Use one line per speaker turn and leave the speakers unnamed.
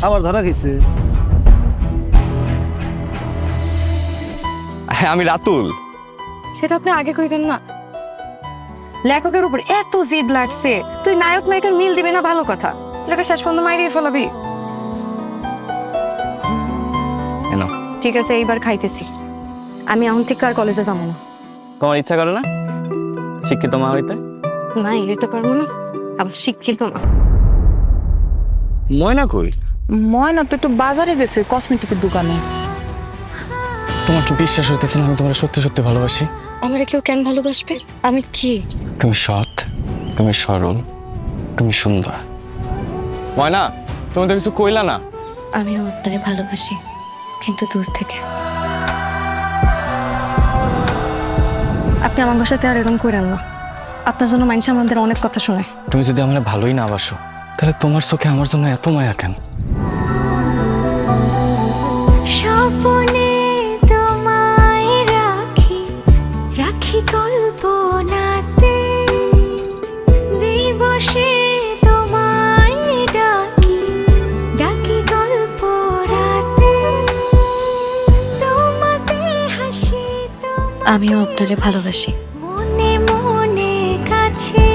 আবার ধরা গেছে।
হ্যাঁ আমি রাতুল।
সেটা আপনি আগে কইবেন না। লেখকের উপর এত জিদ লাগছে, তুই নায়ক নায়িকার মিল দিবি না ভালো কথা, লেখা শেষ পর্যন্ত মাইরিয়ে ফেলাবি।
কেন?
ঠিক আছে এইবার খাইতেছি, আমি এখন থেকে আর কলেজে যাবো না।
তোমার ইচ্ছা করে না শিক্ষিত মা হইতে?
নাই এটা পারবো না, আবার শিক্ষিত না।
ময়না কই?
ময়না তো একটু বাজারে গেছে কসমেটিকের দোকানে।
তোমার কি বিশ্বাস হইতেছে না আমি তোমার সত্যি সত্যি ভালোবাসি?
আমার কেউ কেন ভালোবাসবে? আমি কি?
তুমি সৎ, তুমি সরল, তুমি সুন্দর।
ময়না তুমি তো কিছু কইলা না।
আমিও আপনারে ভালোবাসি, কিন্তু দূর থেকে। আপনি আমার বাসাতে আর এরকম করেন না, আপনার জন্য মানুষ আমাদের অনেক কথা শোনে।
তুমি যদি আমার ভালোই না বাসো তাহলে তোমার চোখে আমার জন্য এত মায়া কেন?
স্বপ্নে তোমায় রাখি রাখি কল্পনাতে, দিবসে তোমায় ডাকি ডাকি গল্প রাতে, তোমাতে হাসি
আমিও আপনারে ভালোবাসি।
মনে মনে কাছে